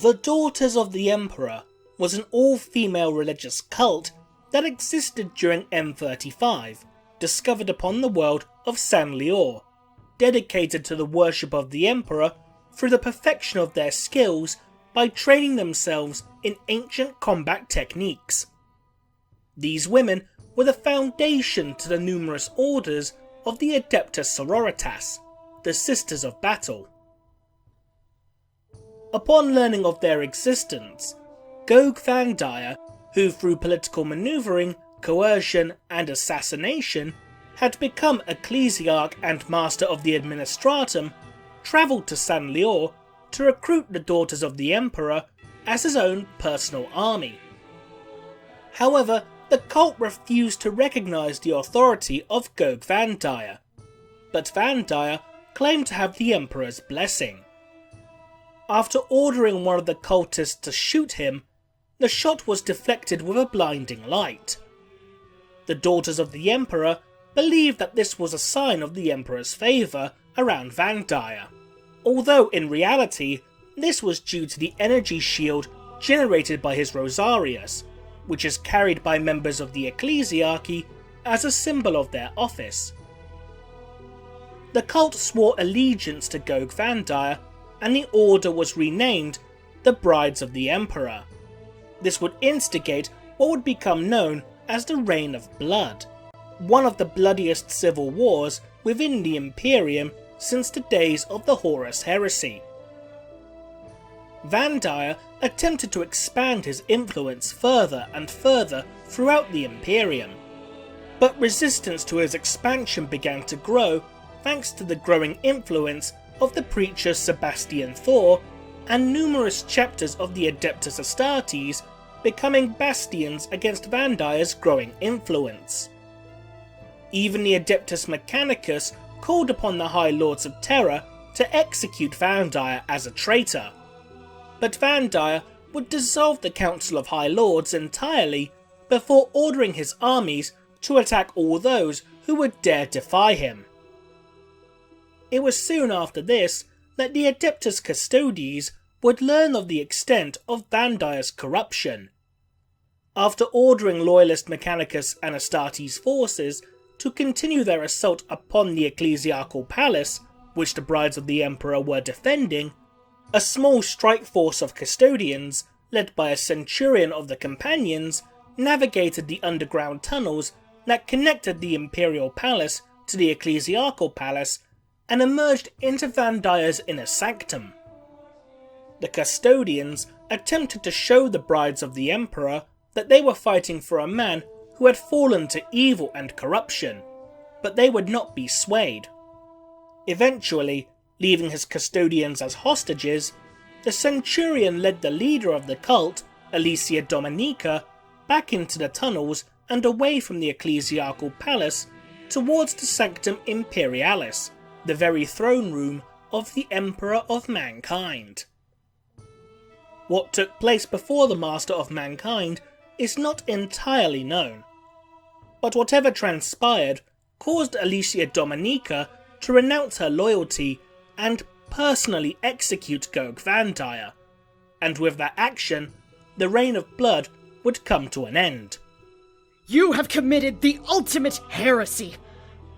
The Daughters of the Emperor was an all-female religious cult that existed during M35, discovered upon the world of San'Lior, dedicated to the worship of the Emperor through the perfection of their skills by training themselves in ancient combat techniques. These women were the foundation to the numerous orders of the Adeptus Sororitas, the Sisters of Battle. Upon learning of their existence, Gog Vandire, who through political manoeuvring, coercion and assassination had become Ecclesiarch and Master of the Administratum, travelled to San'Lior to recruit the Daughters of the Emperor as his own personal army. However, the cult refused to recognise the authority of Gog Vandire, but Vandire claimed to have the Emperor's blessing. After ordering one of the cultists to shoot him, the shot was deflected with a blinding light. The Daughters of the Emperor believed that this was a sign of the Emperor's favour around Vandire, although in reality this was due to the energy shield generated by his Rosarius, which is carried by members of the Ecclesiarchy as a symbol of their office. The cult swore allegiance to Gog Vandire, and the order was renamed the Brides of the Emperor. This would instigate what would become known as the Reign of Blood, one of the bloodiest civil wars within the Imperium since the days of the Horus Heresy. Vandire attempted to expand his influence further and further throughout the Imperium, but resistance to his expansion began to grow thanks to the growing influence of the preacher Sebastian Thor and numerous chapters of the Adeptus Astartes becoming bastions against Vandire's growing influence. Even the Adeptus Mechanicus called upon the High Lords of Terror to execute Vandire as a traitor, but Vandire would dissolve the Council of High Lords entirely before ordering his armies to attack all those who would dare defy him. It was soon after this that the Adeptus Custodes would learn of the extent of Vandire's corruption. After ordering Loyalist Mechanicus and Astartes forces to continue their assault upon the Ecclesiarchal Palace, which the Brides of the Emperor were defending, a small strike force of custodians, led by a centurion of the Companions, navigated the underground tunnels that connected the Imperial Palace to the Ecclesiarchal Palace and emerged into Vandire's inner sanctum. The custodians attempted to show the Brides of the Emperor that they were fighting for a man who had fallen to evil and corruption, but they would not be swayed. Eventually, leaving his custodians as hostages, the centurion led the leader of the cult, Alicia Dominica, back into the tunnels and away from the Ecclesiarchal Palace towards the Sanctum Imperialis, the very throne room of the Emperor of Mankind. What took place before the Master of Mankind is not entirely known, but whatever transpired caused Alicia Dominica to renounce her loyalty and personally execute Gog Vandire, and with that action, the Reign of Blood would come to an end. You have committed the ultimate heresy!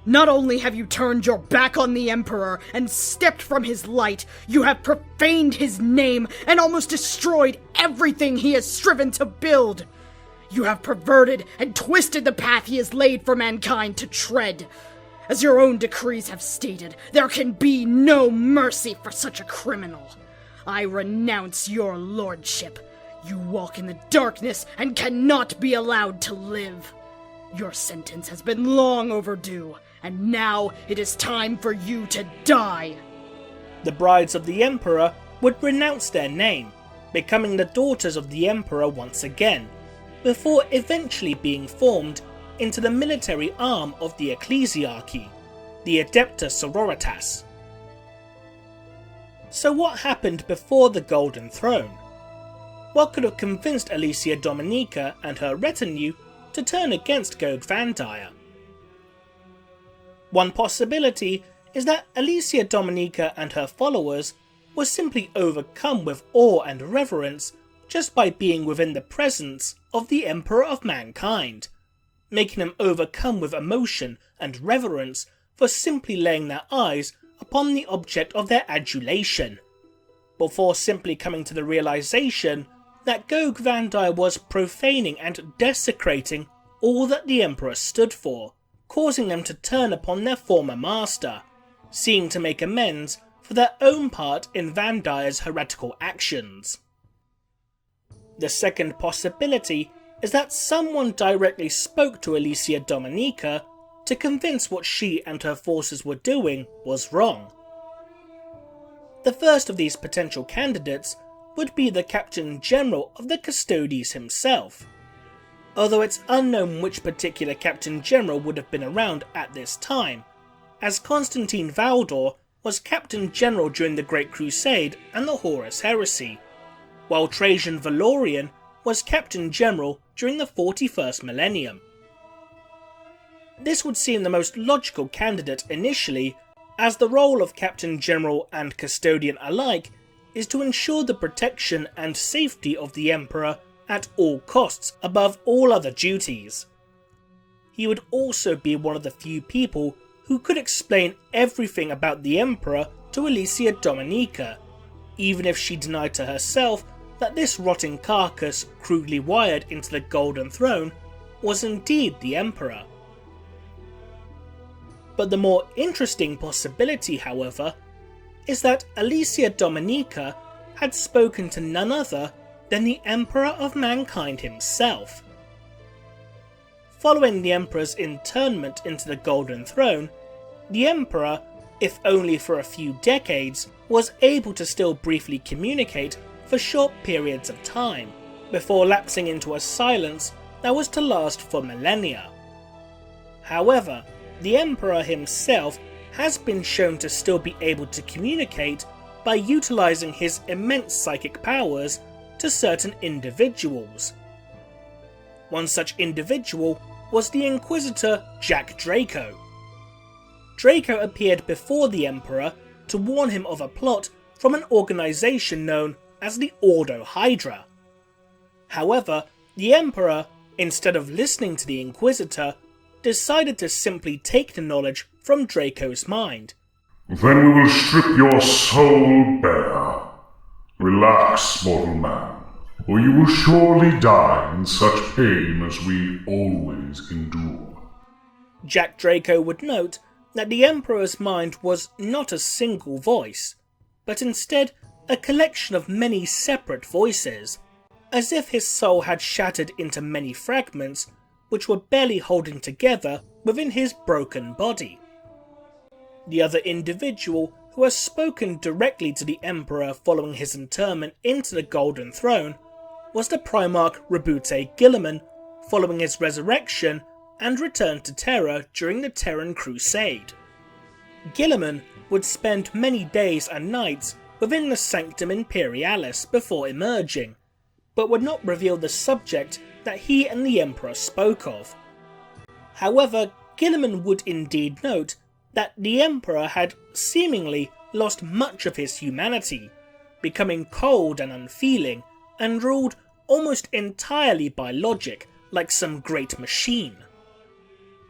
Not only have you turned your back on the Emperor and stepped from his light, you have profaned his name and almost destroyed everything he has striven to build. You have perverted and twisted the path he has laid for mankind to tread. As your own decrees have stated, there can be no mercy for such a criminal. I renounce your lordship. You walk in the darkness and cannot be allowed to live. Your sentence has been long overdue, and now it is time for you to die. The Brides of the Emperor would renounce their name, becoming the Daughters of the Emperor once again, before eventually being formed into the military arm of the Ecclesiarchy, the Adeptus Sororitas. So what happened before the Golden Throne? What could have convinced Alicia Dominica and her retinue to turn against Gog Vandire? One possibility is that Alicia Dominica and her followers was simply overcome with awe and reverence just by being within the presence of the Emperor of Mankind, making them overcome with emotion and reverence for simply laying their eyes upon the object of their adulation, before simply coming to the realization that Gog Vandire was profaning and desecrating all that the Emperor stood for, causing them to turn upon their former master, seeking to make amends for their own part in Vandire's heretical actions. The second possibility is that someone directly spoke to Alicia Dominica to convince what she and her forces were doing was wrong. The first of these potential candidates would be the Captain General of the Custodes himself, although it's unknown which particular Captain General would have been around at this time, as Constantine Valdor was Captain General during the Great Crusade and the Horus Heresy, while Trajan Valorian was Captain General during the 41st millennium. This would seem the most logical candidate initially, as the role of Captain General and Custodian alike is to ensure the protection and safety of the Emperor at all costs above all other duties. He would also be one of the few people who could explain everything about the Emperor to Alicia Dominica, even if she denied to herself that this rotting carcass crudely wired into the Golden Throne was indeed the Emperor. But the more interesting possibility, however, is that Alicia Dominica had spoken to none other than the Emperor of Mankind himself. Following the Emperor's internment into the Golden Throne, the Emperor, if only for a few decades, was able to still briefly communicate for short periods of time, before lapsing into a silence that was to last for millennia. However, the Emperor himself has been shown to still be able to communicate by utilising his immense psychic powers to certain individuals. One such individual was the Inquisitor Jack Draco. Draco appeared before the Emperor to warn him of a plot from an organisation known as the Ordo Hydra. However, the Emperor, instead of listening to the Inquisitor, decided to simply take the knowledge from Draco's mind. Then we will strip your soul bare. Relax, mortal man, or you will surely die in such pain as we always endure. Jack Draco would note that the Emperor's mind was not a single voice, but instead a collection of many separate voices, as if his soul had shattered into many fragments which were barely holding together within his broken body. The other individual who has spoken directly to the Emperor following his interment into the Golden Throne was the Primarch Rabute Guilliman following his resurrection and return to Terra during the Terran Crusade. Guilliman would spend many days and nights within the Sanctum Imperialis before emerging, but would not reveal the subject that he and the Emperor spoke of. However, Guilliman would indeed note that the Emperor had seemingly lost much of his humanity, becoming cold and unfeeling, and ruled almost entirely by logic, like some great machine.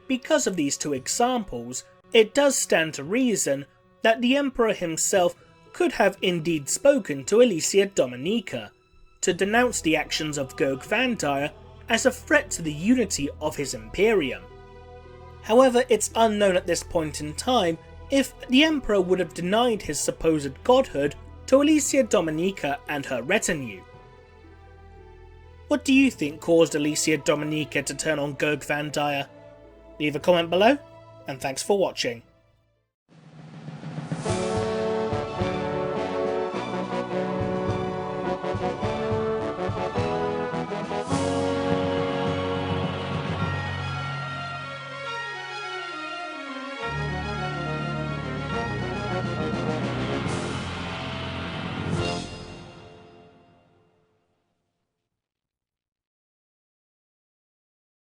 Because of these two examples, it does stand to reason that the Emperor himself could have indeed spoken to Alicia Dominica to denounce the actions of Gog Vandire as a threat to the unity of his Imperium. However, it's unknown at this point in time if the Emperor would have denied his supposed godhood to Alicia Dominica and her retinue. What do you think caused Alicia Dominica to turn on Gog Vandire? Leave a comment below, and thanks for watching.